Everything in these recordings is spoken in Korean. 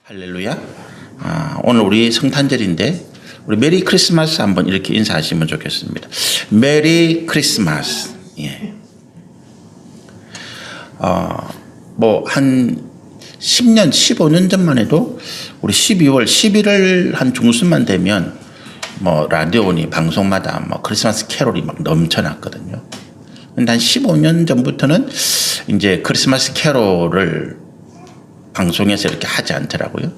할렐루야. 오늘 우리 성탄절인데 우리 메리 크리스마스 한번 이렇게 인사하시면 좋겠습니다. 메리 크리스마스. 예. 뭐 한 10년, 15년 전만 해도 우리 12월, 11월 한 중순만 되면 뭐 라디오니 방송마다 뭐 크리스마스 캐롤이 막 넘쳐났거든요. 근데 한 15년 전부터는 이제 크리스마스 캐롤을 방송에서 이렇게 하지 않더라고요.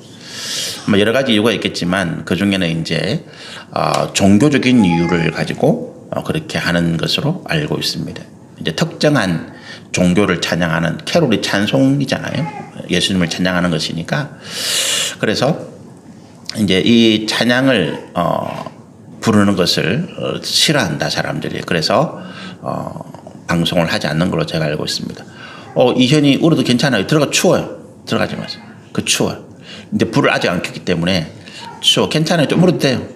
뭐 여러 가지 이유가 있겠지만 그 중에는 이제 종교적인 이유를 가지고 그렇게 하는 것으로 알고 있습니다. 이제 특정한 종교를 찬양하는 캐롤이 찬송이잖아요. 예수님을 찬양하는 것이니까. 그래서 이제 이 찬양을 부르는 것을 싫어한다 사람들이. 그래서 방송을 하지 않는 걸로 제가 알고 있습니다. 이현이 울어도 괜찮아요. 추워요. 들어가지 마세요. 추워요. 이제 불을 아직 안 켰기 때문에 추워. 괜찮아요. 좀 울어도 돼요.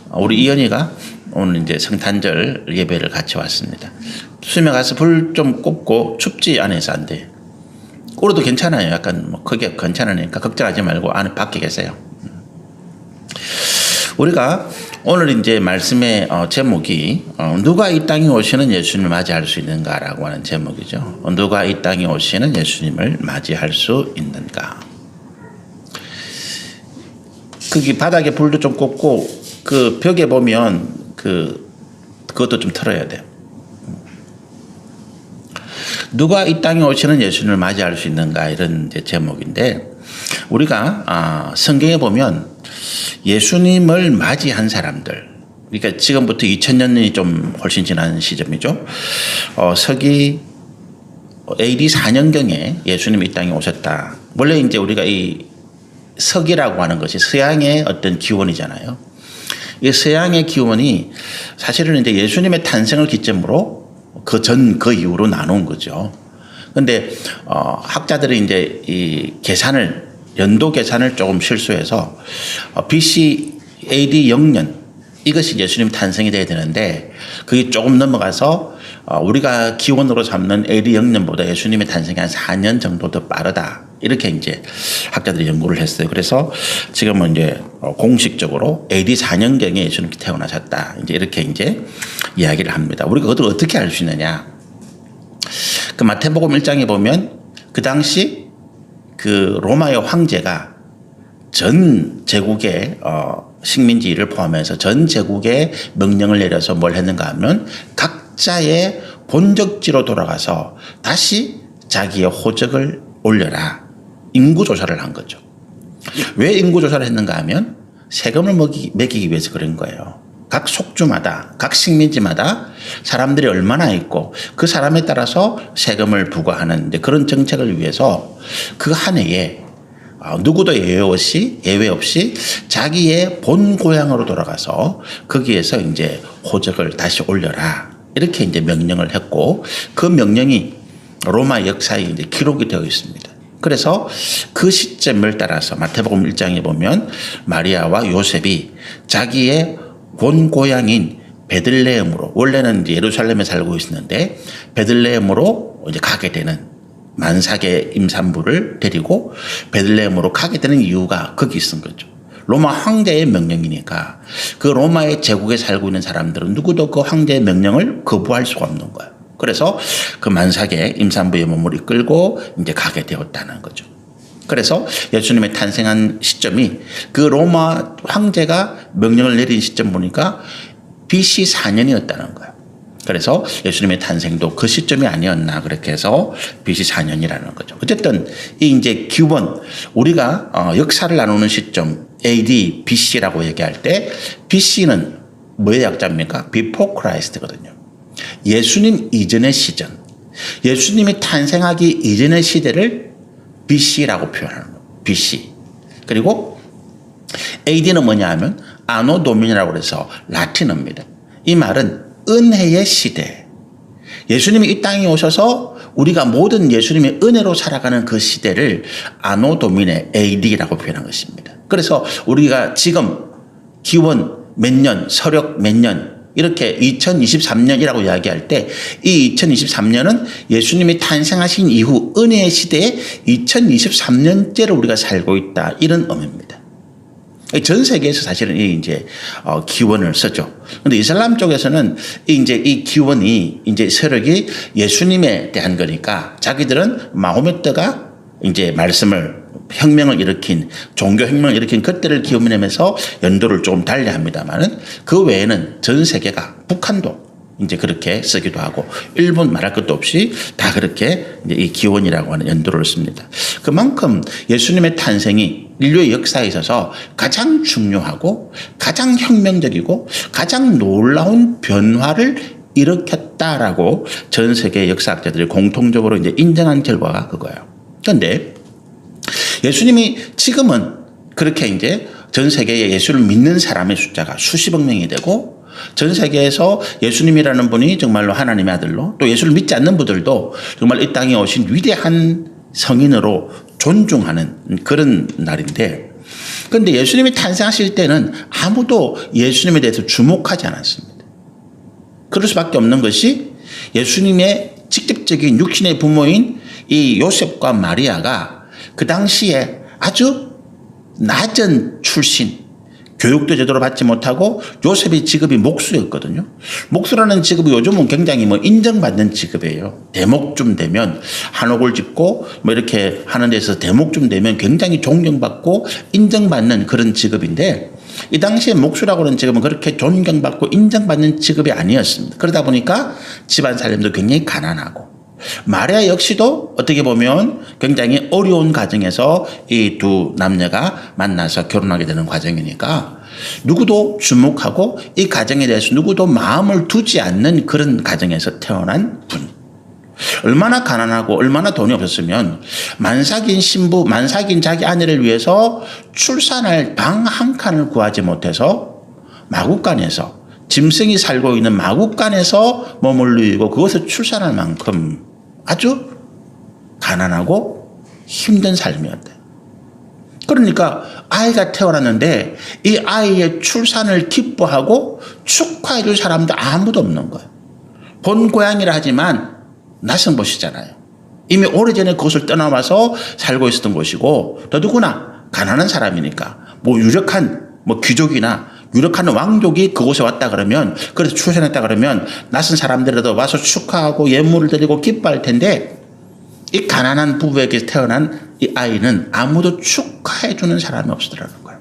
우리 이현이가 오늘 이제 성탄절 예배를 같이 왔습니다. 수면 가서 불 좀 꽂고 춥지 않아서 안 돼요. 울어도 괜찮아요. 약간 뭐 크게 괜찮으니까 걱정하지 말고 안에 밖에 계세요. 우리가 오늘 이제 말씀의 제목이 누가 이 땅에 오시는 예수님을 맞이할 수 있는가라고 하는 제목이죠. 누가 이 땅에 오시는 예수님을 맞이할 수 있는가. 거기 바닥에 불도 좀 꽂고 그 벽에 보면 그것도 좀 틀어야 돼요. 누가 이 땅에 오시는 예수님을 맞이할 수 있는가 이런 이제 제목인데 우리가 성경에 보면 예수님을 맞이한 사람들, 그러니까 지금부터 2000년이 좀 훨씬 지난 시점이죠. 서기 AD 4년경에 예수님이 이 땅에 오셨다. 원래 이제 우리가 이 서기라고 하는 것이 서양의 어떤 기원이잖아요. 이 서양의 기원이 사실은 이제 예수님의 탄생을 기점으로 그 이후로 나눈 거죠. 근데 학자들이 이제 이 연도 계산을 조금 실수해서 BC AD 0년 이것이 예수님 탄생이 돼야 되는데 그게 조금 넘어가서 우리가 기원으로 잡는 AD 0년보다 예수님의 탄생이 한 4년 정도 더 빠르다. 이렇게 이제 학자들이 연구를 했어요. 그래서 지금은 이제 공식적으로 AD 4년경에 예수님이 태어나셨다. 이렇게 이제 이야기를 합니다. 우리가 그것을 어떻게 알 수 있느냐? 그 마태복음 1장에 보면 그 당시 그 로마의 황제가 전 제국의 식민지를 포함해서 전 제국에 명령을 내려서 뭘 했는가 하면 각자의 본적지로 돌아가서 다시 자기의 호적을 올려라. 인구조사를 한 거죠. 왜 인구조사를 했는가 하면 세금을 매기기 위해서 그런 거예요. 각 속주마다 각 식민지마다 사람들이 얼마나 있고 그 사람에 따라서 세금을 부과하는 그런 정책을 위해서 그 한 해에 누구도 예외 없이 자기의 본 고향으로 돌아가서 거기에서 이제 호적을 다시 올려라. 이렇게 이제 명령을 했고 그 명령이 로마 역사에 이제 기록이 되어 있습니다. 그래서 그 시점을 따라서 마태복음 1장에 보면 마리아와 요셉이 자기의 본 고향인 베들레헴으로, 원래는 이제 예루살렘에 살고 있었는데 베들레헴으로 이제 가게 되는, 만삭의 임산부를 데리고 베들레헴으로 가게 되는 이유가 거기 있은 거죠. 로마 황제의 명령이니까 그 로마의 제국에 살고 있는 사람들은 누구도 그 황제의 명령을 거부할 수가 없는 거예요. 그래서 그 만삭의 임산부의 몸을 이끌고 이제 가게 되었다는 거죠. 그래서 예수님의 탄생한 시점이 그 로마 황제가 명령을 내린 시점 보니까 BC 4년이었다는 거예요. 그래서 예수님의 탄생도 그 시점이 아니었나 그렇게 해서 BC 4년이라는 거죠. 어쨌든 이 이제 기원, 우리가 역사를 나누는 시점 AD, BC라고 얘기할 때 BC는 뭐의 약자입니까? Before Christ거든요. 예수님 이전의 시점, 예수님이 탄생하기 이전의 시대를 BC라고 표현하는 거예요. BC. 그리고 AD는 뭐냐 하면 아노 도미니라고 해서 라틴어입니다. 이 말은 은혜의 시대. 예수님이 이 땅에 오셔서 우리가 모든 예수님의 은혜로 살아가는 그 시대를 아노 도미네 AD라고 표현한 것입니다. 그래서 우리가 지금 기원 몇 년, 서력 몇 년, 이렇게 2023년이라고 이야기할 때 이 2023년은 예수님이 탄생하신 이후 은혜의 시대에 2023년째를 우리가 살고 있다. 이런 의미입니다. 전 세계에서 사실은 이 이제 기원을 썼죠. 그런데 이슬람 쪽에서는 이 기원이 이제 세력이 예수님에 대한 거니까 자기들은 마호메트가 이제 혁명을 일으킨 종교 혁명을 일으킨 그때를 기원하면서 연도를 조금 달리합니다만은 그 외에는 전 세계가 북한도 이제 그렇게 쓰기도 하고 일본 말할 것도 없이 다 그렇게 이제 이 기원이라고 하는 연도를 씁니다. 그만큼 예수님의 탄생이 인류의 역사에 있어서 가장 중요하고 가장 혁명적이고 가장 놀라운 변화를 일으켰다라고 전 세계 역사학자들이 공통적으로 이제 인정한 결과가 그거예요. 그런데 예수님이 지금은 그렇게 이제 전 세계에 예수를 믿는 사람의 숫자가 수십억 명이 되고 전 세계에서 예수님이라는 분이 정말로 하나님의 아들로 또 예수를 믿지 않는 분들도 정말 이 땅에 오신 위대한 성인으로 존중하는 그런 날인데, 그런데 예수님이 탄생하실 때는 아무도 예수님에 대해서 주목하지 않았습니다. 그럴 수밖에 없는 것이 예수님의 직접적인 육신의 부모인 이 요셉과 마리아가 그 당시에 아주 낮은 출신, 교육도 제대로 받지 못하고 요셉의 직업이 목수였거든요. 목수라는 직업이 요즘은 굉장히 인정받는 직업이에요. 대목쯤 되면 한옥을 짓고 이렇게 하는 데서 대목쯤 되면 굉장히 존경받고 인정받는 그런 직업인데 이 당시에 목수라고 하는 직업은 그렇게 존경받고 인정받는 직업이 아니었습니다. 그러다 보니까 집안 살림도 굉장히 가난하고 마리아 역시도 어떻게 보면 굉장히 어려운 가정에서 이 두 남녀가 만나서 결혼하게 되는 과정이니까 누구도 주목하고 이 가정에 대해서 누구도 마음을 두지 않는 그런 가정에서 태어난 분. 얼마나 가난하고 얼마나 돈이 없었으면 만삭인 자기 아내를 위해서 출산할 방 한 칸을 구하지 못해서 마구간에서 짐승이 살고 있는 마구간에서 머물르고 그것을 출산할 만큼 아주 가난하고 힘든 삶이었대. 그러니까 아이가 태어났는데 이 아이의 출산을 기뻐하고 축하해 줄 사람도 아무도 없는 거예요. 본 고향이라 하지만 낯선 곳이잖아요. 이미 오래전에 그것을 떠나와서 살고 있었던 곳이고 더더구나 가난한 사람이니까 유력한 귀족이나 유력한 왕족이 그곳에 왔다 그러면, 그래서 출산했다 그러면 낯선 사람들에도 와서 축하하고 예물을 드리고 기뻐할 텐데 이 가난한 부부에게 태어난 이 아이는 아무도 축하해 주는 사람이 없었더라는 거예요.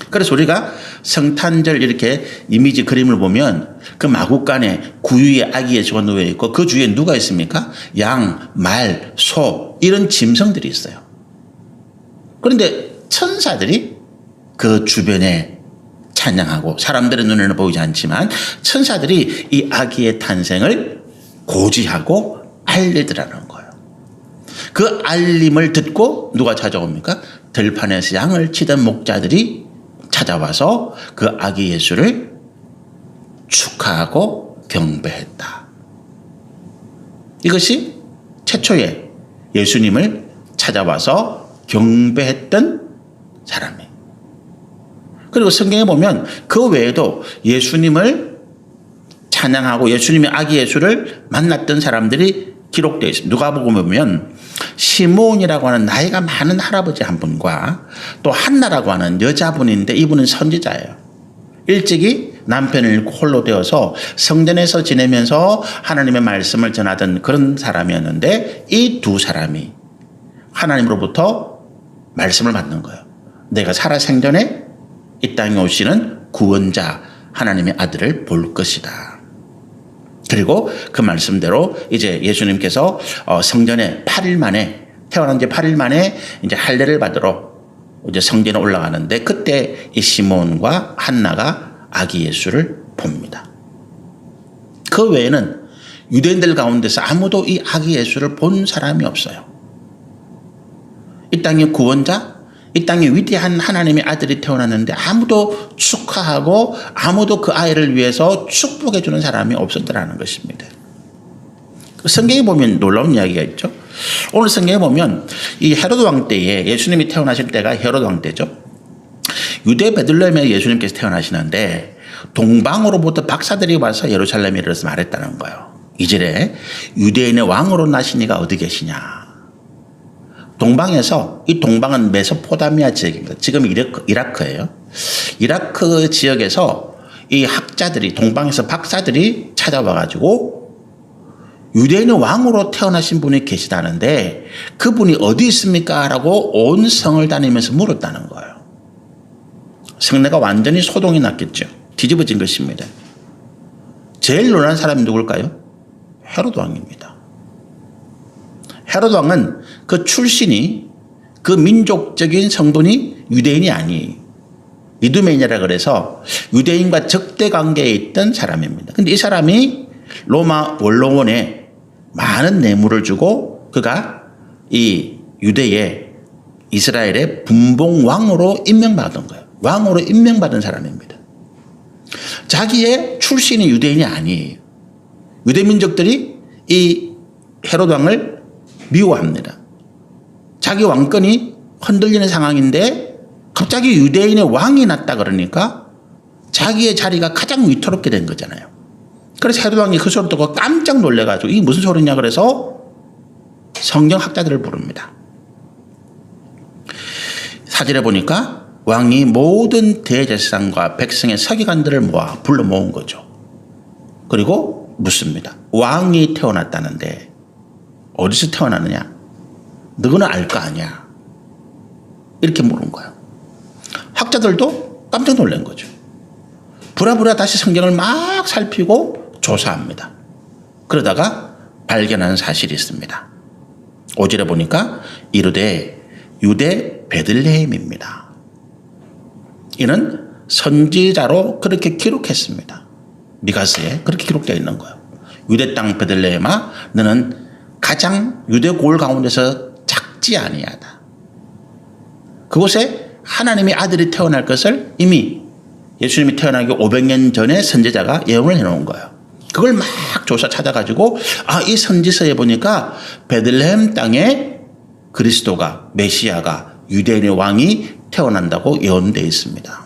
그래서 우리가 성탄절 이렇게 이미지 그림을 보면 그 마구간에 구유의 아기 예수가 누워 있고 그 주위에 누가 있습니까? 양, 말, 소 이런 짐승들이 있어요. 그런데 천사들이 그 주변에 찬양하고 사람들의 눈에는 보이지 않지만 천사들이 이 아기의 탄생을 고지하고 알리더라는 거예요. 그 알림을 듣고 누가 찾아옵니까? 들판에서 양을 치던 목자들이 찾아와서 그 아기 예수를 축하하고 경배했다. 이것이 최초의 예수님을 찾아와서 경배했던 사람이에요. 그리고 성경에 보면 그 외에도 예수님을 찬양하고 예수님의 아기 예수를 만났던 사람들이 기록되어 있습니다. 누가복음 보면 시므온이라고 하는 나이가 많은 할아버지 한 분과 또 한나라고 하는 여자분인데 이분은 선지자예요. 일찍이 남편을 잃고 홀로 되어서 성전에서 지내면서 하나님의 말씀을 전하던 그런 사람이었는데 이 두 사람이 하나님으로부터 말씀을 받는 거예요. 내가 살아 생전에 이 땅에 오시는 구원자 하나님의 아들을 볼 것이다. 그리고 그 말씀대로 이제 예수님께서 성전에 8일 만에 태어난 지 8일 만에 이제 할례를 받으러 이제 성전에 올라가는데 그때 이 시몬과 한나가 아기 예수를 봅니다. 그 외에는 유대인들 가운데서 아무도 이 아기 예수를 본 사람이 없어요. 이 땅의 구원자, 이 땅에 위대한 하나님의 아들이 태어났는데 아무도 축하하고 아무도 그 아이를 위해서 축복해 주는 사람이 없었더라는 것입니다. 성경에 보면 놀라운 이야기가 있죠. 오늘 성경에 보면 이 헤로드 왕 때에 예수님이 태어나실 때가 헤로드 왕 때죠. 유대 베들레헴에 예수님께서 태어나시는데 동방으로부터 박사들이 와서 예루살렘에 이르러서 말했다는 거예요. 2절에 유대인의 왕으로 나신 이가 어디 계시냐. 동방에서, 이 동방은 메소포타미아 지역입니다. 지금 이라크예요. 이라크 지역에서 이 학자들이, 동방에서 박사들이 찾아와 가지고 유대인의 왕으로 태어나신 분이 계시다는데 그분이 어디 있습니까? 라고 온 성을 다니면서 물었다는 거예요. 성내가 완전히 소동이 났겠죠. 뒤집어진 것입니다. 제일 놀란 사람이 누굴까요? 헤로드 왕입니다. 헤로드 왕은 그 출신이, 그 민족적인 성분이 유대인이 아니에요. 이두메인이라 그래서 유대인과 적대 관계에 있던 사람입니다. 근데 이 사람이 로마 원로원에 많은 뇌물을 주고 그가 이 유대의 이스라엘의 분봉왕으로 임명받은 거예요. 왕으로 임명받은 사람입니다. 자기의 출신이 유대인이 아니에요. 유대 민족들이 이 헤로드 왕을 미워합니다. 자기 왕권이 흔들리는 상황인데 갑자기 유대인의 왕이 났다 그러니까 자기의 자리가 가장 위태롭게 된 거잖아요. 그래서 헤로드 왕이 그 소리를 듣고 깜짝 놀래가지고 이게 무슨 소리냐 그래서 성경학자들을 부릅니다. 사절에 보니까 왕이 모든 대제사장과 백성의 서기관들을 불러 모은 거죠. 그리고 묻습니다. 왕이 태어났다는데 어디서 태어났느냐? 너는 알 거 아니야? 이렇게 물은 거예요. 학자들도 깜짝 놀란 거죠. 부랴부랴 다시 성경을 막 살피고 조사합니다. 그러다가 발견한 사실이 있습니다. 5절에 보니까 이르되 유대 베들레헴입니다. 이는 선지자로 그렇게 기록했습니다. 미가서에 그렇게 기록되어 있는 거예요. 유대 땅 베들레헴아 너는 가장 유대 고을 가운데서 작지 아니하다. 그곳에 하나님의 아들이 태어날 것을 이미 예수님이 태어나기 500년 전에 선지자가 예언을 해놓은 거예요. 그걸 막 조사 찾아가지고 이 선지서에 보니까 베들레헴 땅에 그리스도가, 메시아가, 유대인의 왕이 태어난다고 예언되어 있습니다.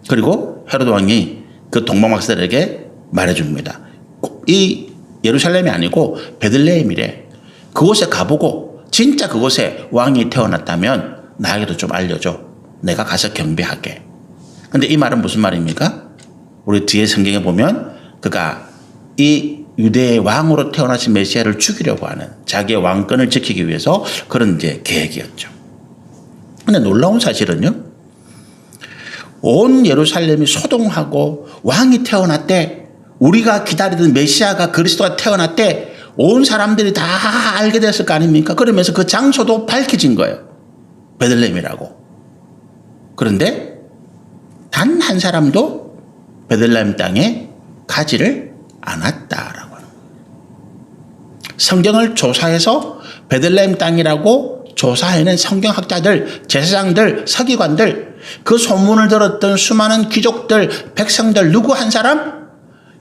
그리고 헤로드 왕이 그 동방박사들에게 말해줍니다. 이 예루살렘이 아니고 베들레헴이래. 그곳에 가보고 진짜 그곳에 왕이 태어났다면 나에게도 좀 알려줘. 내가 가서 경배하게. 근데 이 말은 무슨 말입니까? 우리 뒤에 성경에 보면 그가 이 유대의 왕으로 태어나신 메시아를 죽이려고 하는 자기의 왕권을 지키기 위해서 그런 이제 계획이었죠. 근데 놀라운 사실은요. 온 예루살렘이 소동하고 왕이 태어났대. 우리가 기다리던 메시아가 그리스도가 태어났대. 온 사람들이 다 알게 됐을 거 아닙니까? 그러면서 그 장소도 밝혀진 거예요. 베들레헴이라고. 그런데 단 한 사람도 베들레헴 땅에 가지를 않았다라고 하는 거예요. 성경을 조사해서 베들레헴 땅이라고 조사해낸 성경학자들, 제사장들, 서기관들, 그 소문을 들었던 수많은 귀족들, 백성들 누구 한 사람?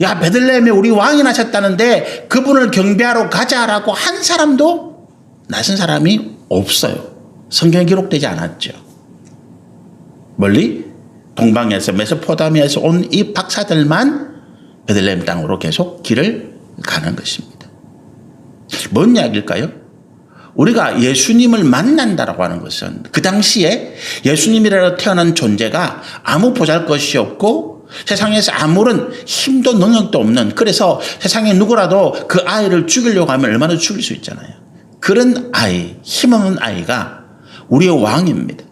야, 베들레헴에 우리 왕이 나셨다는데 그분을 경배하러 가자라고 한 사람도 나선 사람이 없어요. 성경에 기록되지 않았죠. 멀리 동방에서 메소포타미아에서 온 이 박사들만 베들레헴 땅으로 계속 길을 가는 것입니다. 뭔 이야기일까요? 우리가 예수님을 만난다라고 하는 것은 그 당시에 예수님이라고 태어난 존재가 아무 보잘것이 없고 세상에서 아무런 힘도 능력도 없는, 그래서 세상에 누구라도 그 아이를 죽이려고 하면 얼마나 죽일 수 있잖아요. 그런 아이, 힘없는 아이가 우리의 왕입니다.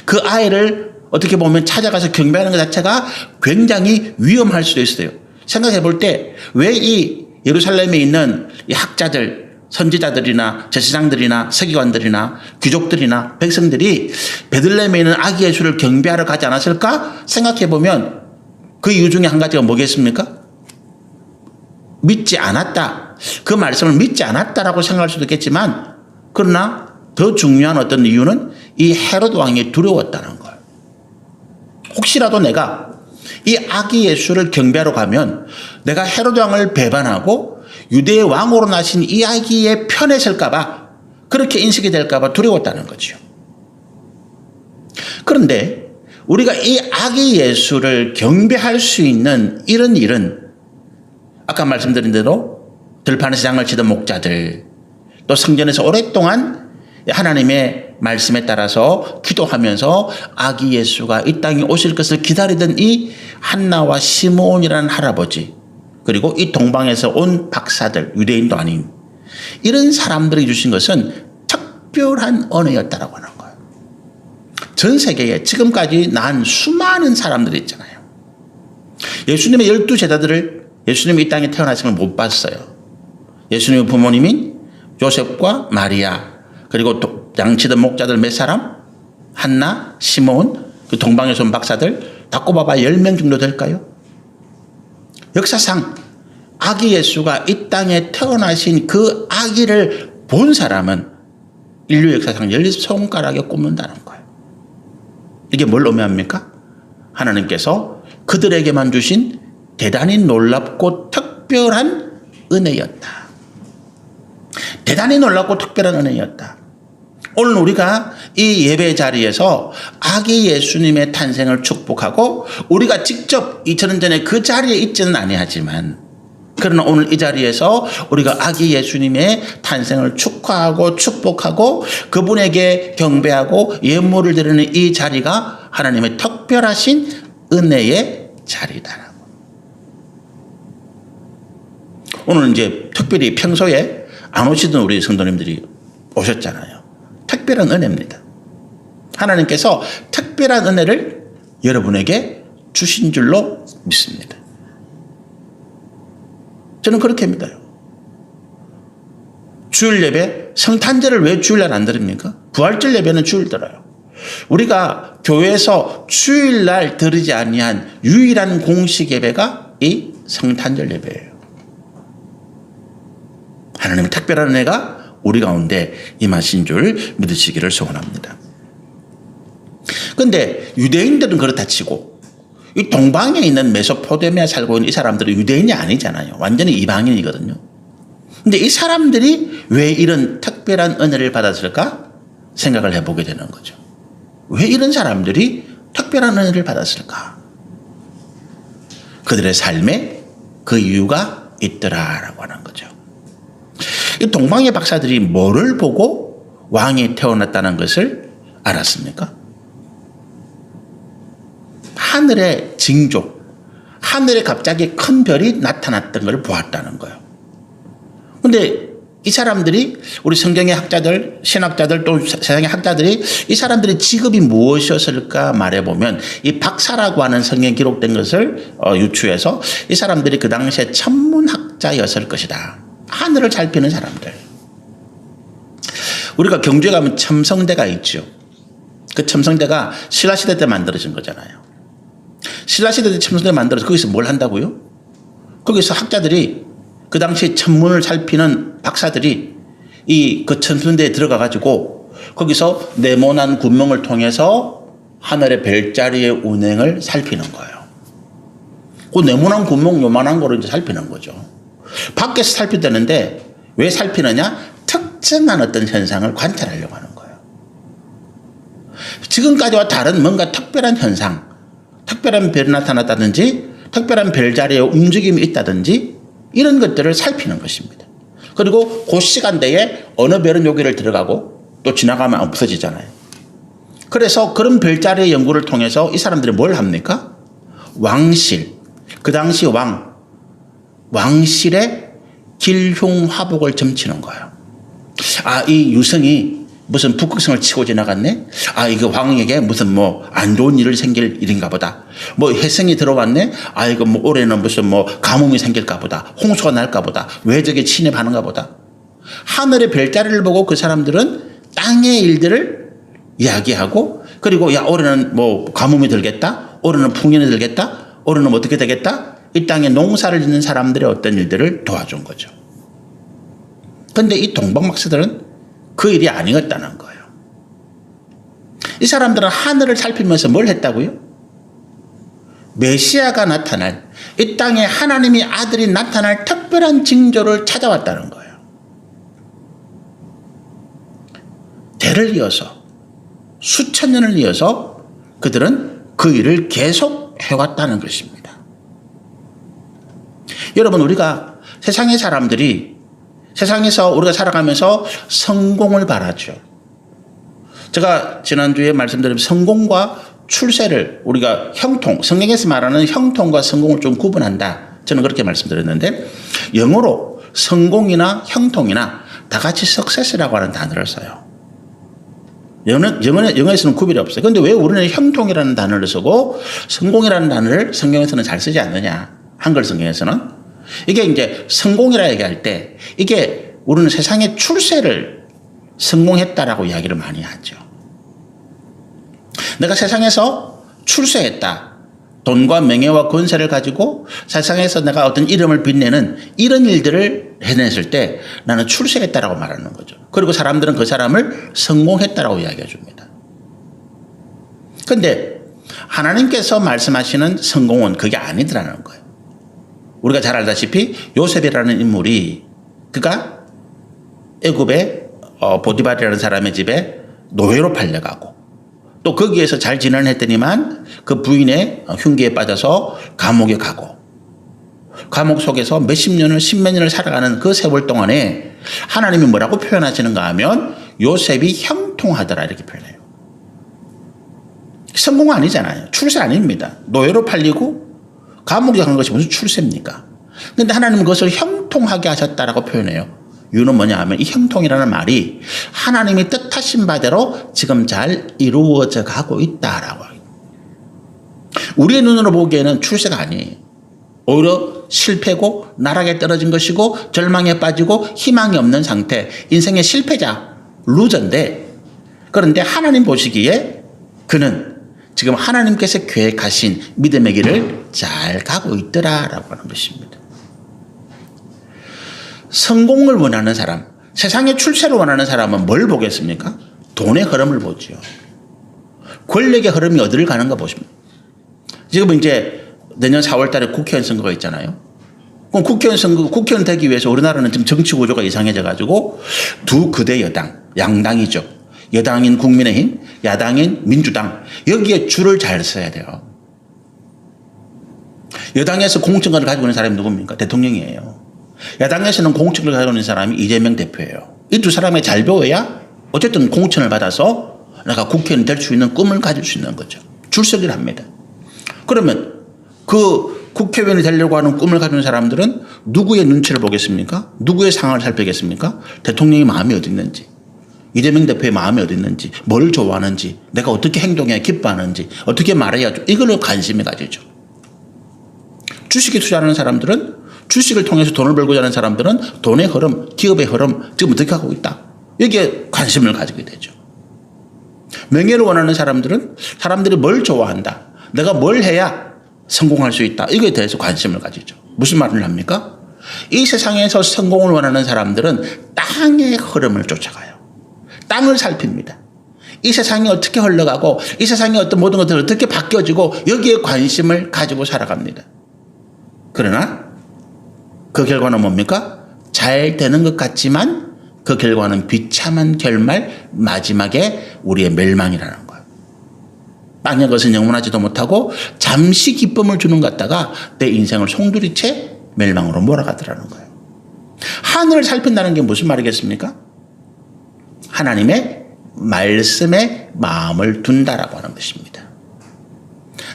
그 아이를 어떻게 보면 찾아가서 경배하는 것 자체가 굉장히 위험할 수도 있어요. 생각해 볼 때 왜 이 예루살렘에 있는 이 학자들, 선지자들이나 제사장들이나 서기관들이나 귀족들이나 백성들이 베들레헴에 있는 아기 예수를 경배하러 가지 않았을까 생각해 보면 그 이유 중에 한 가지가 뭐겠습니까? 믿지 않았다. 그 말씀을 믿지 않았다라고 생각할 수도 있겠지만, 그러나 더 중요한 어떤 이유는 이 헤로드 왕이 두려웠다는 거예요. 혹시라도 내가 이 아기 예수를 경배하러 가면 내가 헤로드 왕을 배반하고 유대의 왕으로 나신 이 아기의 편에 설까 봐, 그렇게 인식이 될까 봐 두려웠다는 거죠. 그런데 우리가 이 아기 예수를 경배할 수 있는 이런 일은 아까 말씀드린 대로 들판에서 장을 치던 목자들, 또 성전에서 오랫동안 하나님의 말씀에 따라서 기도하면서 아기 예수가 이 땅에 오실 것을 기다리던 이 한나와 시므온이라는 할아버지, 그리고 이 동방에서 온 박사들, 유대인도 아닌 이런 사람들이 주신 것은 특별한 은혜였다라고 하는 거예요. 전 세계에 지금까지 난 수많은 사람들이 있잖아요. 예수님의 12제자들을 예수님이 이 땅에 태어나신 걸 못 봤어요. 예수님의 부모님인 요셉과 마리아, 그리고 양치던 목자들 몇 사람, 한나, 시몬, 그 동방에서 온 박사들 다 꼽아봐 10명 정도 될까요? 역사상 아기 예수가 이 땅에 태어나신 그 아기를 본 사람은 인류 역사상 10손가락에 꼽는다는 거예요. 이게 뭘 의미합니까? 하나님께서 그들에게만 주신 대단히 놀랍고 특별한 은혜였다. 대단히 놀랍고 특별한 은혜였다. 오늘 우리가 이 예배 자리에서 아기 예수님의 탄생을 축복하고 우리가 직접 2000년 전에 그 자리에 있지는 아니하지만 그러나 오늘 이 자리에서 우리가 아기 예수님의 탄생을 축하하고 축복하고 그분에게 경배하고 예물을 드리는 이 자리가 하나님의 특별하신 은혜의 자리다. 오늘 이제 특별히 평소에 안 오시던 우리 성도님들이 오셨잖아요. 특별한 은혜입니다. 하나님께서 특별한 은혜를 여러분에게 주신 줄로 믿습니다. 저는 그렇게 믿어요. 주일 예배, 성탄절을 왜 주일날 안 드립니까? 부활절 예배는 주일 들어요. 우리가 교회에서 주일날 드리지 아니한 유일한 공식 예배가 이 성탄절 예배예요. 하나님의 특별한 은혜가 우리 가운데 임하신 줄 믿으시기를 소원합니다. 그런데 유대인들은 그렇다 치고 이 동방에 있는 메소포타미아에 살고 있는 이 사람들은 유대인이 아니잖아요. 완전히 이방인이거든요. 그런데 이 사람들이 왜 이런 특별한 은혜를 받았을까 생각을 해보게 되는 거죠. 왜 이런 사람들이 특별한 은혜를 받았을까? 그들의 삶에 그 이유가 있더라라고 하는 거죠. 이 동방의 박사들이 뭐를 보고 왕이 태어났다는 것을 알았습니까? 하늘의 징조, 하늘에 갑자기 큰 별이 나타났던 걸 보았다는 거예요. 그런데 이 사람들이 우리 성경의 학자들, 신학자들 또 세상의 학자들이 이 사람들의 직업이 무엇이었을까 말해보면 이 박사라고 하는 성경에 기록된 것을 유추해서 이 사람들이 그 당시에 천문학자였을 것이다. 하늘을 살피는 사람들. 우리가 경주에 가면 첨성대가 있죠. 그 첨성대가 신라시대 때 만들어진 거잖아요. 신라시대 때 첨성대 만들어서 거기서 뭘 한다고요? 거기서 학자들이 그 당시 천문을 살피는 박사들이 이 그 첨성대에 들어가 가지고 거기서 네모난 구멍을 통해서 하늘의 별자리의 운행을 살피는 거예요. 그 네모난 구멍 요만한 거를 이제 살피는 거죠. 밖에서 살피되는데 왜 살피느냐? 특정한 어떤 현상을 관찰하려고 하는 거예요. 지금까지와 다른 뭔가 특별한 현상, 특별한 별이 나타났다든지 특별한 별자리의 움직임이 있다든지 이런 것들을 살피는 것입니다. 그리고 그 시간대에 어느 별은 여기를 들어가고 또 지나가면 없어지잖아요. 그래서 그런 별자리의 연구를 통해서 이 사람들이 뭘 합니까? 왕실, 그 당시 왕실의 길흉화복을 점치는 거예요. 아, 이 유성이 무슨 북극성을 치고 지나갔네? 아, 이거 왕에게 무슨 뭐 안 좋은 일을 생길 일인가 보다. 뭐 혜성이 들어왔네? 아, 이거 뭐 올해는 무슨 뭐 가뭄이 생길까 보다. 홍수가 날까 보다. 외적에 침입하는가 보다. 하늘의 별자리를 보고 그 사람들은 땅의 일들을 이야기하고 그리고 야, 올해는 뭐 가뭄이 들겠다. 올해는 풍년이 들겠다. 올해는 어떻게 되겠다. 이 땅에 농사를 짓는 사람들의 어떤 일들을 도와준 거죠. 그런데 이 동방박사들은 그 일이 아니었다는 거예요. 이 사람들은 하늘을 살피면서 뭘 했다고요? 메시아가 나타날, 이 땅에 하나님의 아들이 나타날 특별한 징조를 찾아왔다는 거예요. 대를 이어서 수천 년을 이어서 그들은 그 일을 계속 해왔다는 것입니다. 여러분, 우리가 세상의 사람들이 세상에서 우리가 살아가면서 성공을 바라죠. 제가 지난주에 말씀드린 성공과 출세를 우리가 형통, 성경에서 말하는 형통과 성공을 좀 구분한다. 저는 그렇게 말씀드렸는데 영어로 성공이나 형통이나 다 같이 success라고 하는 단어를 써요. 영어에서는 구별이 없어요. 그런데 왜 우리는 형통이라는 단어를 쓰고 성공이라는 단어를 성경에서는 잘 쓰지 않느냐. 한글 성경에서는. 이게 이제 성공이라 얘기할 때 이게 우리는 세상의 출세를 성공했다라고 이야기를 많이 하죠. 내가 세상에서 출세했다. 돈과 명예와 권세를 가지고 세상에서 내가 어떤 이름을 빛내는 이런 일들을 해냈을 때 나는 출세했다라고 말하는 거죠. 그리고 사람들은 그 사람을 성공했다라고 이야기해 줍니다. 그런데 하나님께서 말씀하시는 성공은 그게 아니더라는 거예요. 우리가 잘 알다시피 요셉이라는 인물이 그가 애굽의 보디발이라는 사람의 집에 노예로 팔려가고 또 거기에서 잘 지내는 했더니만 그 부인의 흉기에 빠져서 감옥에 가고 감옥 속에서 몇십 년을 십몇 년을 살아가는 그 세월 동안에 하나님이 뭐라고 표현하시는가 하면 요셉이 형통하더라 이렇게 표현해요. 성공 아니잖아요. 출세 아닙니다. 노예로 팔리고 감옥에 간 것이 무슨 출세입니까? 그런데 하나님은 그것을 형통하게 하셨다라고 표현해요. 이유는 뭐냐 하면 이 형통이라는 말이 하나님이 뜻하신 바대로 지금 잘 이루어져 가고 있다라고. 우리의 눈으로 보기에는 출세가 아니에요. 오히려 실패고 나락에 떨어진 것이고 절망에 빠지고 희망이 없는 상태, 인생의 실패자, 루저인데 그런데 하나님 보시기에 그는 지금 하나님께서 계획하신 믿음의 길을 잘 가고 있더라라고 하는 것입니다. 성공을 원하는 사람, 세상의 출세를 원하는 사람은 뭘 보겠습니까? 돈의 흐름을 보죠. 권력의 흐름이 어디를 가는가 보십니다. 지금 이제 내년 4월 달에 국회의원 선거가 있잖아요. 그럼 국회의원 되기 위해서 우리나라는 지금 정치 구조가 이상해져 가지고 두 거대 여당, 양당이죠. 여당인 국민의힘, 야당인 민주당. 여기에 줄을 잘 서야 돼요. 여당에서 공천권을 가지고 있는 사람이 누굽니까? 대통령이에요. 야당에서는 공천을 가지고 있는 사람이 이재명 대표예요. 이 두 사람이 잘 배워야 어쨌든 공천을 받아서 내가 국회의원 될 수 있는 꿈을 가질 수 있는 거죠. 줄서기를 합니다. 그러면 그 국회의원이 되려고 하는 꿈을 가지는 사람들은 누구의 눈치를 보겠습니까? 누구의 상황을 살피겠습니까? 대통령의 마음이 어디 있는지, 이재명 대표의 마음이 어디 있는지, 뭘 좋아하는지, 내가 어떻게 행동해야 기뻐하는지, 어떻게 말해야 이걸로 관심이 가지죠. 주식에 투자하는 사람들은 주식을 통해서 돈을 벌고자 하는 사람들은 돈의 흐름, 기업의 흐름, 지금 어떻게 하고 있다. 여기에 관심을 가지게 되죠. 명예를 원하는 사람들은 사람들이 뭘 좋아한다. 내가 뭘 해야 성공할 수 있다. 이거에 대해서 관심을 가지죠. 무슨 말을 합니까? 이 세상에서 성공을 원하는 사람들은 땅의 흐름을 쫓아가요. 땅을 살핍니다. 이 세상이 어떻게 흘러가고 이 세상의 어떤 모든 것들이 어떻게 바뀌어지고 여기에 관심을 가지고 살아갑니다. 그러나 그 결과는 뭡니까? 잘 되는 것 같지만 그 결과는 비참한 결말, 마지막에 우리의 멸망이라는 거예요. 땅의 것은 영원하지도 못하고 잠시 기쁨을 주는 것 같다가 내 인생을 송두리째 멸망으로 몰아가더라는 거예요. 하늘을 살핀다는 게 무슨 말이겠습니까? 하나님의 말씀에 마음을 둔다라고 하는 것입니다.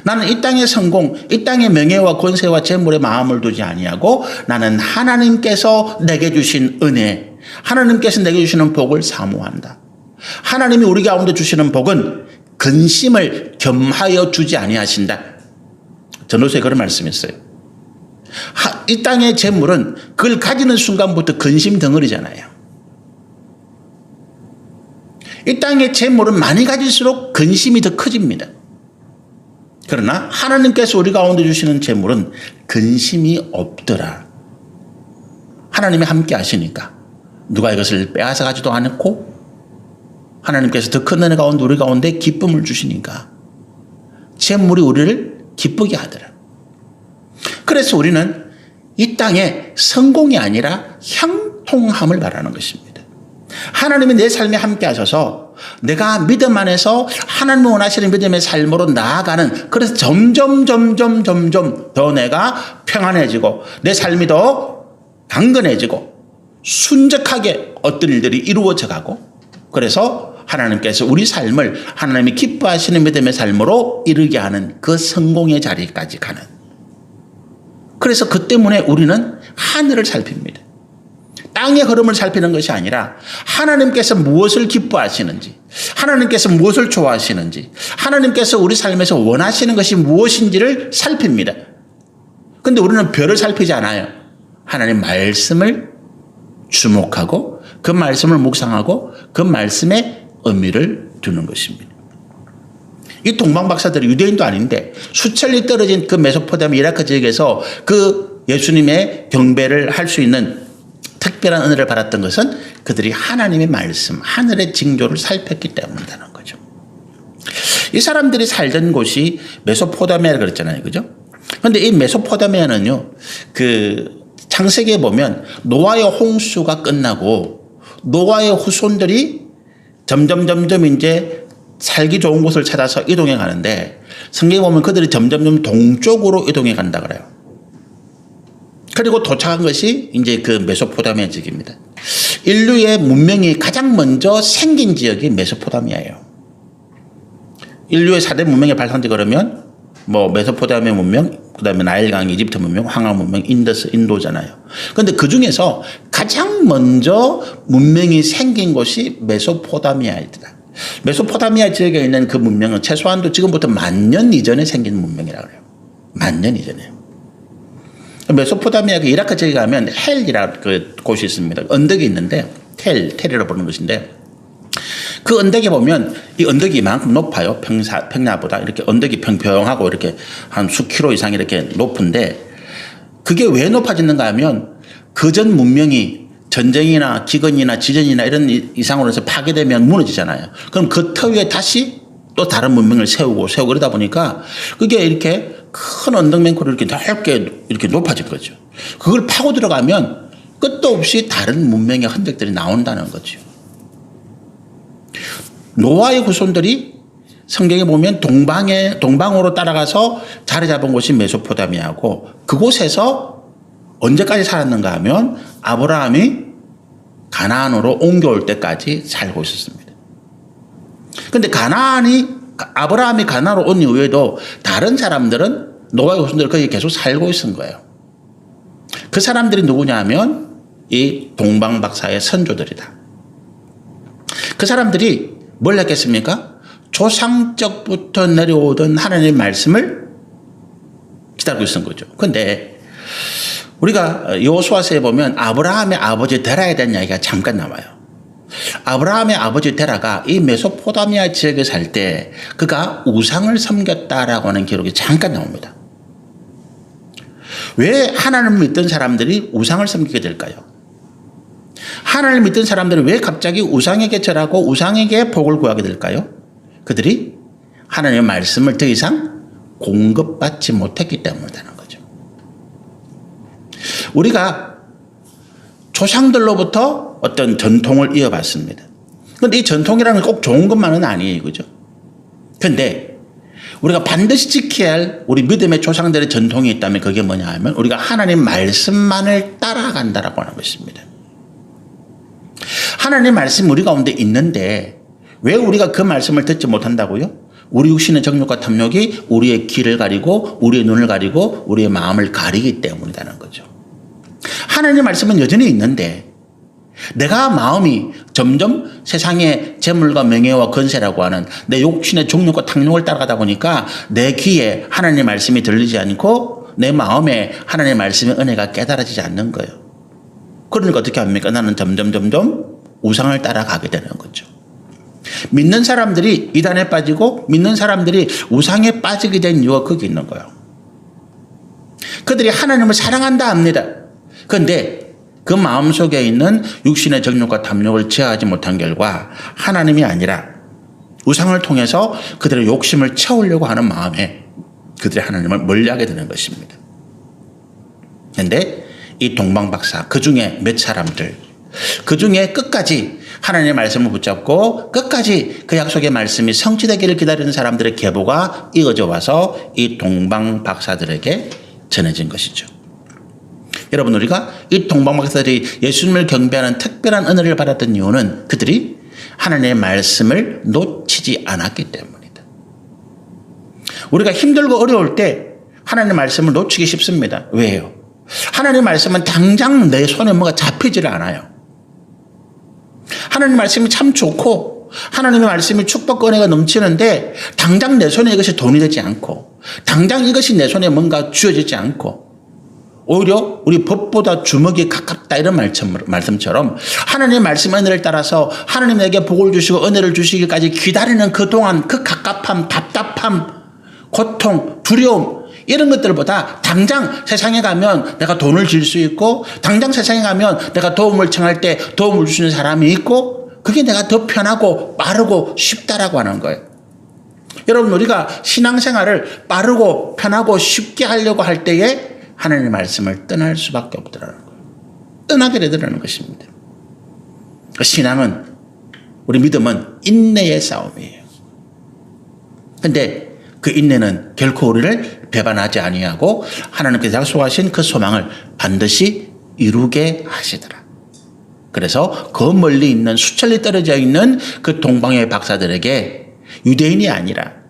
나는 이 땅의 성공, 이 땅의 명예와 권세와 재물에 마음을 두지 아니하고 나는 하나님께서 내게 주신 은혜, 하나님께서 내게 주시는 복을 사모한다. 하나님이 우리 가운데 주시는 복은 근심을 겸하여 주지 아니하신다. 전도서에 그런 말씀이 있어요. 이 땅의 재물은 그걸 가지는 순간부터 근심 덩어리잖아요. 이 땅의 재물은 많이 가질수록 근심이 더 커집니다. 그러나 하나님께서 우리 가운데 주시는 재물은 근심이 없더라. 하나님이 함께 하시니까 누가 이것을 빼앗아 가지도 않고 하나님께서 더 큰 은혜 가운데 우리 가운데 기쁨을 주시니까 재물이 우리를 기쁘게 하더라. 그래서 우리는 이 땅에 성공이 아니라 형통함을 바라는 것입니다. 하나님이 내 삶에 함께 하셔서 내가 믿음 안에서 하나님 원하시는 믿음의 삶으로 나아가는, 그래서 점점 더 내가 평안해지고 내 삶이 더 강건해지고 순적하게 어떤 일들이 이루어져 가고, 그래서 하나님께서 우리 삶을 하나님이 기뻐하시는 믿음의 삶으로 이르게 하는 그 성공의 자리까지 가는. 그래서 그 때문에 우리는 하늘을 살핍니다. 땅의 흐름을 살피는 것이 아니라 하나님께서 무엇을 기뻐하시는지, 하나님께서 무엇을 좋아하시는지, 하나님께서 우리 삶에서 원하시는 것이 무엇인지를 살핍니다. 그런데 우리는 별을 살피지 않아요. 하나님 말씀을 주목하고 그 말씀을 묵상하고 그 말씀에 의미를 두는 것입니다. 이 동방박사들이 유대인도 아닌데 수천리 떨어진 그 메소포타미아 이라크 지역에서 그 예수님의 경배를 할 수 있는 특별한 은혜를 받았던 것은 그들이 하나님의 말씀, 하늘의 징조를 살폈기 때문이라는 거죠. 이 사람들이 살던 곳이 메소포타미아라 그랬잖아요. 그죠? 그런데 이 메소포타미아는요, 그 창세기에 보면 노아의 홍수가 끝나고 노아의 후손들이 점점 이제 살기 좋은 곳을 찾아서 이동해 가는데, 성경에 보면 그들이 점점 동쪽으로 이동해 간다 그래요. 그리고 도착한 것이 이제 그 메소포타미아 지역입니다. 인류의 문명이 가장 먼저 생긴 지역이 메소포타미아예요. 인류의 4대 문명의 발상지 그러면 뭐 메소포타미아 문명, 그다음에 나일강 이집트 문명, 황하 문명, 인더스 인도잖아요. 그런데 그 중에서 가장 먼저 문명이 생긴 곳이 메소포타미아이다. 메소포타미아 지역에 있는 그 문명은 최소한도 지금부터 10,000년 이전에 생긴 문명이라고 해요. 10,000년 이전에. 메소포타미아 그 이라크 지역에 가면 헬이라는 그 곳이 있습니다. 언덕이 있는데 텔이라고 부르는 것인데, 그 언덕에 보면 이 언덕이 이만큼 높아요. 평야보다 이렇게 언덕이 평평하고 이렇게 한 수킬로 이상 이렇게 높은데, 그게 왜 높아지는가 하면 그전 문명이 전쟁이나 기근이나 지전이나 이런 이상으로 해서 파괴되면 무너지잖아요. 그럼 그 터 위에 다시 또 다른 문명을 세우고 그러다 보니까 그게 이렇게 큰 언덕 맹코로 이렇게 넓게 이렇게 높아진 거죠. 그걸 파고 들어가면 끝도 없이 다른 문명의 흔적들이 나온다는 거죠. 노아의 후손들이 성경에 보면 동방으로 따라가서 자리 잡은 곳이 메소포타미아고, 그곳에서 언제까지 살았는가 하면 아브라함이 가나안으로 옮겨올 때까지 살고 있었습니다. 그런데 아브라함이 가나안으로 온 이후에도 다른 사람들은, 노아의 후손들은 거기 계속 살고 있은 거예요. 그 사람들이 누구냐 하면 이 동방박사의 선조들이다. 그 사람들이 뭘 했겠습니까? 조상적부터 내려오던 하나님의 말씀을 기다리고 있었던 거죠. 그런데 우리가 여호수아서에 보면 아브라함의 아버지 데라에 대한 이야기가 잠깐 나와요. 아브라함의 아버지 데라가 이 메소포타미아 지역에 살 때 그가 우상을 섬겼다라고 하는 기록이 잠깐 나옵니다. 왜 하나님을 믿던 사람들이 우상을 섬기게 될까요? 하나님을 믿던 사람들은 왜 갑자기 우상에게 절하고 우상에게 복을 구하게 될까요? 그들이 하나님의 말씀을 더 이상 공급받지 못했기 때문이라는 거죠. 우리가 조상들로부터 어떤 전통을 이어받습니다. 그런데 이 전통이라는 건 꼭 좋은 것만은 아니에요. 그죠? 그런데 우리가 반드시 지켜야 할 우리 믿음의 조상들의 전통이 있다면 그게 뭐냐 하면 우리가 하나님 말씀만을 따라간다라고 하는 것입니다. 하나님 말씀이 우리 가운데 있는데 왜 우리가 그 말씀을 듣지 못한다고요? 우리 육신의 정욕과 탐욕이 우리의 귀를 가리고 우리의 눈을 가리고 우리의 마음을 가리기 때문이라는 거죠. 하나님의 말씀은 여전히 있는데 내가 마음이 점점 세상의 재물과 명예와 건세라고 하는 내 욕심의 정욕과 탐욕을 따라가다 보니까 내 귀에 하나님의 말씀이 들리지 않고 내 마음에 하나님의 말씀의 은혜가 깨달아지지 않는 거예요. 그러니까 어떻게 합니까? 나는 점점 우상을 따라가게 되는 거죠. 믿는 사람들이 이단에 빠지고 믿는 사람들이 우상에 빠지게 된 이유가 거기 있는 거예요. 그들이 하나님을 사랑한다 합니다. 그런데 그 마음속에 있는 육신의 정욕과 탐욕을 제어하지 못한 결과 하나님이 아니라 우상을 통해서 그들의 욕심을 채우려고 하는 마음에 그들이 하나님을 멀리하게 되는 것입니다. 그런데 이 동방박사 그 중에 몇 사람들 그 중에 끝까지 하나님의 말씀을 붙잡고 끝까지 그 약속의 말씀이 성취되기를 기다리는 사람들의 계보가 이어져 와서 이 동방 박사들에게 전해진 것이죠. 여러분, 우리가 이 동방 박사들이 예수님을 경배하는 특별한 은혜를 받았던 이유는 그들이 하나님의 말씀을 놓치지 않았기 때문이다. 우리가 힘들고 어려울 때 하나님의 말씀을 놓치기 쉽습니다. 왜요? 하나님의 말씀은 당장 내 손에 뭐가 잡히지를 않아요. 하나님의 말씀이 참 좋고 하나님의 말씀이 축복과 은혜가 넘치는데 당장 내 손에 이것이 돈이 되지 않고 당장 이것이 내 손에 뭔가 쥐어지지 않고 오히려 우리 법보다 주먹이 가깝다 이런 말씀처럼 하나님의 말씀 은혜를 따라서 하나님에게 복을 주시고 은혜를 주시기까지 기다리는 그동안 그 갑갑함, 답답함, 고통, 두려움 이런 것들보다 당장 세상에 가면 내가 돈을 줄 수 있고 당장 세상에 가면 내가 도움을 청할 때 도움을 주시는 사람이 있고 그게 내가 더 편하고 빠르고 쉽다라고 하는 거예요. 여러분, 우리가 신앙생활을 빠르고 편하고 쉽게 하려고 할 때에 하나님의 말씀을 떠날 수밖에 없더라는 거예요. 떠나게 되더라는 것입니다. 신앙은, 우리 믿음은 인내의 싸움이에요. 그런데 그 인내는 결코 우리를 배반하지 아니하고 하나님께서 약속하신 그 소망을 반드시 이루게 하시더라. 그래서 그 멀리 있는 수천리 떨어져 있는 그 동방의 박사들에게, 유대인이 아니라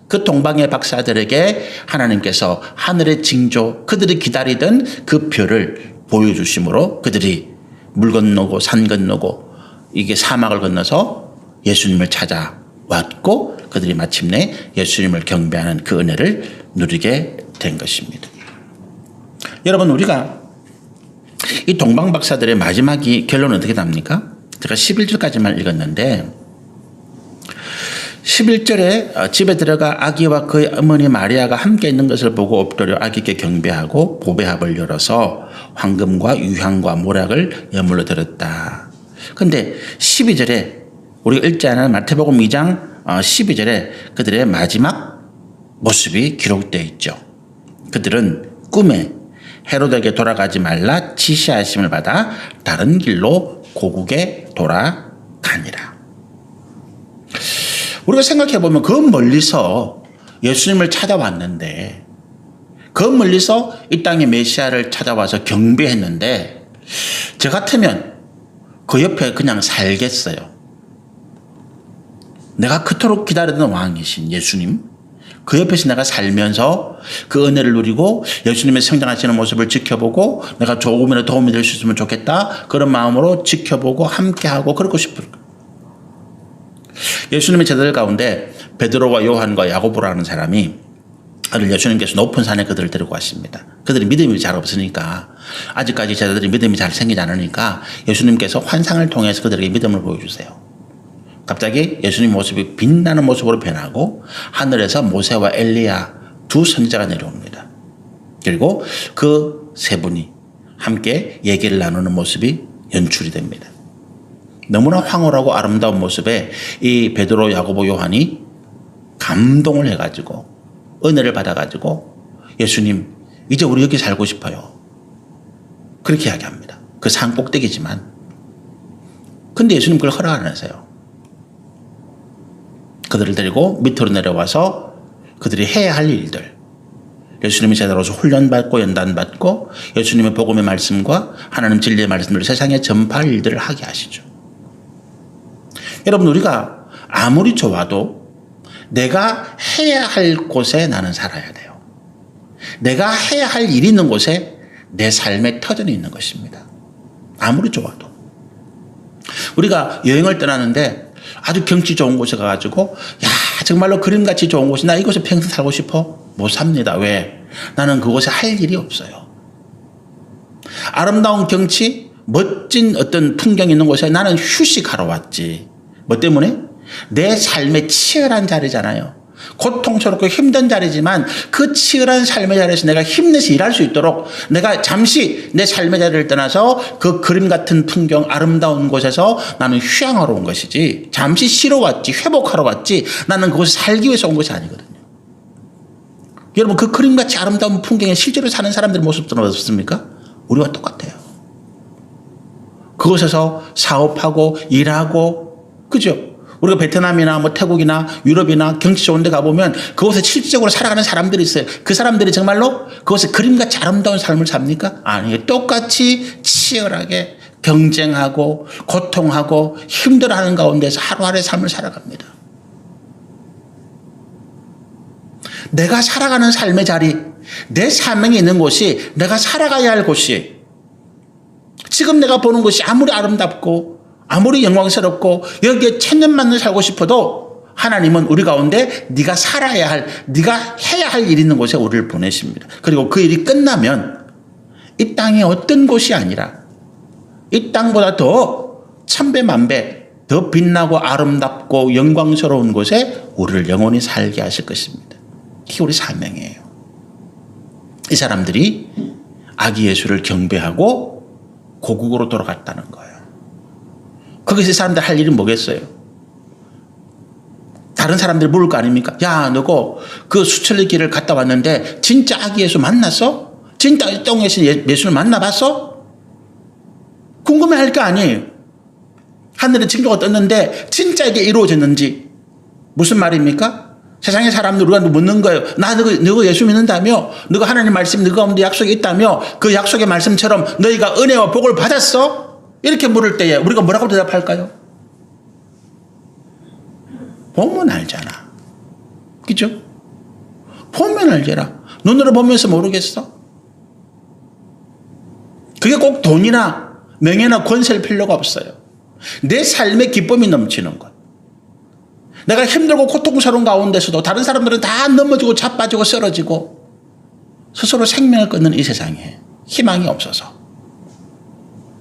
그 동방의 박사들에게 하나님께서 하늘의 징조, 그들이 기다리던 그 표를 보여주심으로 그들이 물 건너고 산 건너고 이게 사막을 건너서 예수님을 찾아왔고 그들이 마침내 예수님을 경배하는 그 은혜를 누리게 된 것입니다. 여러분, 우리가 이 동방 박사들의 마지막이 결론은 어떻게 답니까? 제가 11절까지만 읽었는데 11절에 집에 들어가 아기와 그의 어머니 마리아가 함께 있는 것을 보고 엎드려 아기께 경배하고 보배합을 열어서 황금과 유향과 모략을 예물로 드렸다. 그런데 12절에 우리가 읽지 않은 마태복음 2장 12절에 그들의 마지막 모습이 기록되어 있죠. 그들은 꿈에 헤롯에게 돌아가지 말라 지시하심을 받아 다른 길로 고국에 돌아가니라. 우리가 생각해보면 그 멀리서 예수님을 찾아왔는데 그 멀리서 이 땅의 메시아를 찾아와서 경배했는데 저 같으면 그 옆에 그냥 살겠어요. 내가 그토록 기다리던 왕이신 예수님, 그 옆에서 내가 살면서 그 은혜를 누리고 예수님의 성장하시는 모습을 지켜보고 내가 조금이라도 도움이 될 수 있으면 좋겠다, 그런 마음으로 지켜보고 함께하고 그러고 싶을 거예요. 예수님의 제자들 가운데 베드로와 요한과 야고보라는 사람이 예수님께서 높은 산에 그들을 데리고 왔습니다. 그들이 믿음이 잘 없으니까, 아직까지 제자들이 믿음이 잘 생기지 않으니까 예수님께서 환상을 통해서 그들에게 믿음을 보여주세요. 갑자기 예수님 모습이 빛나는 모습으로 변하고 하늘에서 모세와 엘리야 두 선지자가 내려옵니다. 그리고 그 세 분이 함께 얘기를 나누는 모습이 연출이 됩니다. 너무나 황홀하고 아름다운 모습에 이 베드로, 야고보, 요한이 감동을 해가지고 은혜를 받아가지고 예수님, 이제 우리 여기 살고 싶어요. 그렇게 이야기합니다. 그 산 꼭대기지만. 근데 예수님 그걸 허락 안 하세요. 그들을 데리고 밑으로 내려와서 그들이 해야 할 일들, 예수님의 제자로서 훈련받고 연단받고 예수님의 복음의 말씀과 하나님 진리의 말씀을 세상에 전파할 일들을 하게 하시죠. 여러분, 우리가 아무리 좋아도 내가 해야 할 곳에 나는 살아야 돼요. 내가 해야 할 일이 있는 곳에 내 삶의 터전이 있는 것입니다. 아무리 좋아도. 우리가 여행을 떠나는데 아주 경치 좋은 곳에 가가지고 야, 정말로 그림같이 좋은 곳이, 나 이곳에 평생 살고 싶어? 못 삽니다. 왜? 나는 그곳에 할 일이 없어요. 아름다운 경치, 멋진 어떤 풍경이 있는 곳에 나는 휴식하러 왔지. 뭐 때문에? 내 삶의 치열한 자리잖아요. 고통스럽고 힘든 자리지만 그 치열한 삶의 자리에서 내가 힘내서 일할 수 있도록 내가 잠시 내 삶의 자리를 떠나서 그 그림 같은 풍경, 아름다운 곳에서 나는 휴양하러 온 것이지, 잠시 쉬러 왔지, 회복하러 왔지, 나는 그곳에 살기 위해서 온 것이 아니거든요. 여러분, 그 그림같이 아름다운 풍경에 실제로 사는 사람들의 모습들은 어떻습니까? 우리와 똑같아요. 그곳에서 사업하고 일하고, 그죠? 우리가 베트남이나 뭐 태국이나 유럽이나 경치 좋은 데 가보면 그곳에 실질적으로 살아가는 사람들이 있어요. 그 사람들이 정말로 그곳에 그림같이 아름다운 삶을 삽니까? 아니에요. 똑같이 치열하게 경쟁하고 고통하고 힘들어하는 가운데서 하루하루의 삶을 살아갑니다. 내가 살아가는 삶의 자리, 내 사명이 있는 곳이 내가 살아가야 할 곳이, 지금 내가 보는 것이 아무리 아름답고 아무리 영광스럽고 여기에 천년만년 살고 싶어도 하나님은 우리 가운데 네가 살아야 할, 네가 해야 할 일이 있는 곳에 우리를 보내십니다. 그리고 그 일이 끝나면 이 땅의 어떤 곳이 아니라 이 땅보다 더 천배 만배 더 빛나고 아름답고 영광스러운 곳에 우리를 영원히 살게 하실 것입니다. 이게 우리 사명이에요. 이 사람들이 아기 예수를 경배하고 고국으로 돌아갔다는 거예요. 거기서 이 사람들 할 일이 뭐겠어요? 다른 사람들이 물을 거 아닙니까? 야, 너고 그 수천리 길을 갔다 왔는데 진짜 아기 예수 만났어? 진짜 똥 예수를 만나봤어? 궁금해할 거 아니에요. 하늘에 징조가 떴는데 진짜 이게 이루어졌는지. 무슨 말입니까? 세상의 사람들 우리가 묻는 거예요. 너가 예수 믿는다며? 너가 하나님 말씀 너가 가운데 약속이 있다며? 그 약속의 말씀처럼 너희가 은혜와 복을 받았어? 이렇게 물을 때에 우리가 뭐라고 대답할까요? 보면 알잖아. 그죠? 보면 알잖아. 눈으로 보면서 모르겠어? 그게 꼭 돈이나 명예나 권세일 필요가 없어요. 내 삶의 기쁨이 넘치는 것. 내가 힘들고 고통스러운 가운데서도 다른 사람들은 다 넘어지고 자빠지고 쓰러지고 스스로 생명을 끊는 이 세상에 희망이 없어서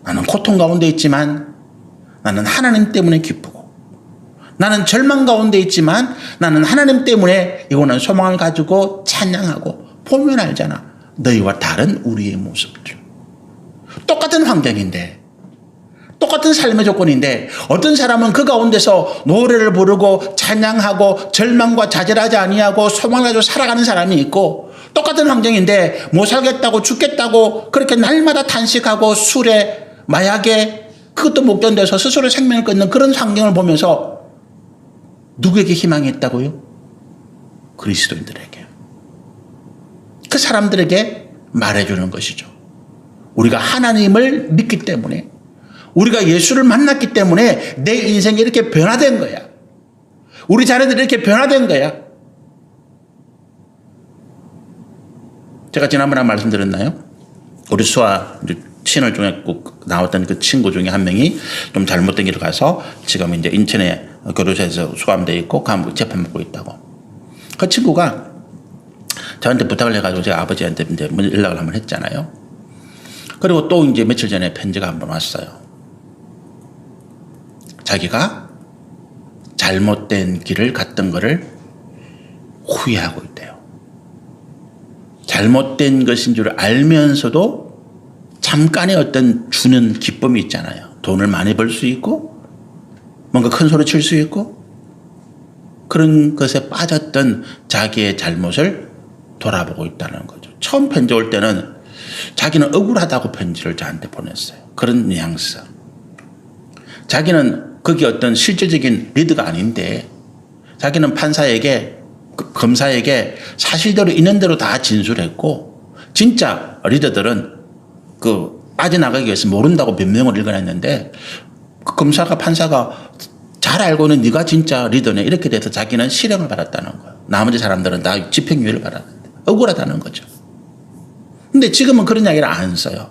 나는 고통 가운데 있지만 나는 하나님 때문에 기쁘고, 나는 절망 가운데 있지만 나는 하나님 때문에 이거는 소망을 가지고 찬양하고, 보면 알잖아. 너희와 다른 우리의 모습들. 똑같은 환경인데, 똑같은 삶의 조건인데 어떤 사람은 그 가운데서 노래를 부르고 찬양하고 절망과 좌절하지 아니하고 소망을 가지고 살아가는 사람이 있고, 똑같은 환경인데 못 살겠다고 죽겠다고 그렇게 날마다 탄식하고 술에 마약에 그것도 못 견뎌서 스스로 생명을 끊는 그런 환경을 보면서 누구에게 희망이 있다고요? 그리스도인들에게. 그 사람들에게 말해주는 것이죠. 우리가 하나님을 믿기 때문에, 우리가 예수를 만났기 때문에 내 인생이 이렇게 변화된 거야. 우리 자녀들이 이렇게 변화된 거야. 제가 지난번에 말씀드렸나요? 우리 수아 친월 중에 꼭 나왔던 그 친구 중에 한 명이 좀 잘못된 길을 가서 지금 이제 인천에 교도소에서 수감되어 있고 재판 받고 있다고. 그 친구가 저한테 부탁을 해가지고 제가 아버지한테 이제 연락을 한번 했잖아요. 그리고 또 이제 며칠 전에 편지가 한번 왔어요. 자기가 잘못된 길을 갔던 거를 후회하고 있대요. 잘못된 것인 줄 알면서도 잠깐의 어떤 주는 기쁨이 있잖아요. 돈을 많이 벌 수 있고 뭔가 큰 소리 칠 수 있고, 그런 것에 빠졌던 자기의 잘못을 돌아보고 있다는 거죠. 처음 편지 올 때는 자기는 억울하다고 편지를 저한테 보냈어요. 그런 뉘앙스. 자기는 거기 어떤 실질적인 리더가 아닌데 자기는 판사에게, 검사에게 사실대로 있는 대로 다 진술했고, 진짜 리더들은 빠져나가기 위해서 모른다고 변명을 읽어냈는데 그 검사가, 판사가 잘 알고는 네가 진짜 리더네 이렇게 돼서 자기는 실형을 받았다는 거예요. 나머지 사람들은 다 집행유예를 받았는데 억울하다는 거죠. 근데 지금은 그런 이야기를 안 써요.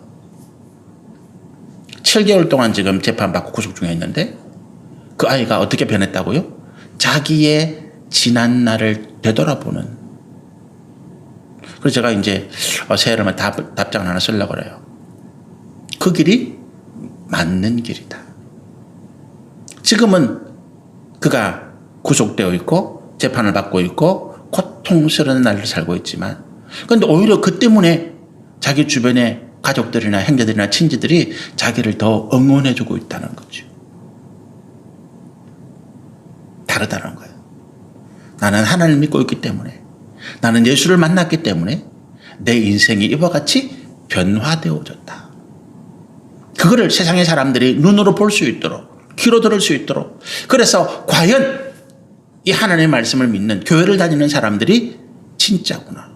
7개월 동안 지금 재판받고 구속 중에 있는데 그 아이가 어떻게 변했다고요? 자기의 지난 날을 되돌아보는. 그래서 제가 이제 새해를 답장을 하나 쓰려고 그래요. 그 길이 맞는 길이다. 지금은 그가 구속되어 있고 재판을 받고 있고 고통스러운 날을 살고 있지만, 그런데 오히려 그 때문에 자기 주변의 가족들이나 형제들이나 친지들이 자기를 더 응원해주고 있다는 거죠. 다르다는 거예요. 나는 하나님을 믿고 있기 때문에, 나는 예수를 만났기 때문에 내 인생이 이와 같이 변화되어졌다. 그거를 세상의 사람들이 눈으로 볼 수 있도록, 귀로 들을 수 있도록. 그래서 과연 이 하나님의 말씀을 믿는 교회를 다니는 사람들이 진짜구나.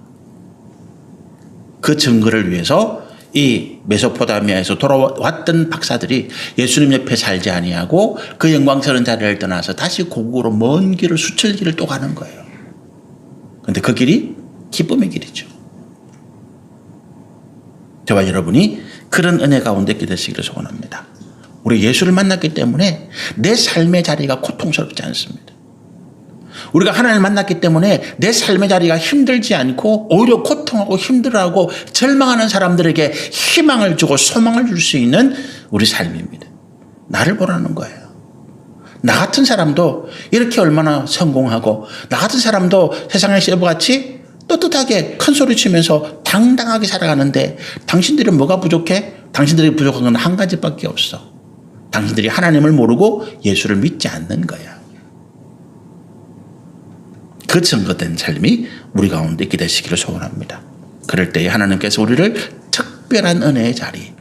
그 증거를 위해서 이 메소포타미아에서 돌아왔던 박사들이 예수님 옆에 살지 아니하고 그 영광스러운 자리를 떠나서 다시 고국으로 먼 길을 수천 길을 또 가는 거예요. 그런데 그 길이 기쁨의 길이죠. 저와 여러분이 그런 은혜 가운데 있게 되시기를 소원합니다. 우리 예수를 만났기 때문에 내 삶의 자리가 고통스럽지 않습니다. 우리가 하나님을 만났기 때문에 내 삶의 자리가 힘들지 않고 오히려 고통하고 힘들어하고 절망하는 사람들에게 희망을 주고 소망을 줄 수 있는 우리 삶입니다. 나를 보라는 거예요. 나 같은 사람도 이렇게 얼마나 성공하고 나 같은 사람도 세상의 셰프같이 떳떳하게 큰 소리 치면서 당당하게 살아가는데 당신들이 뭐가 부족해? 당신들이 부족한 건 한 가지밖에 없어. 당신들이 하나님을 모르고 예수를 믿지 않는 거야. 그 증거된 삶이 우리 가운데 있게 되시기를 소원합니다. 그럴 때에 하나님께서 우리를 특별한 은혜의 자리,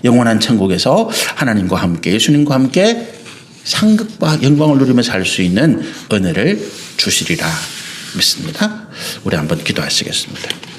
영원한 천국에서 하나님과 함께 예수님과 함께 상급과 영광을 누리며 살 수 있는 은혜를 주시리라 믿습니다. 우리 한번 기도하시겠습니다.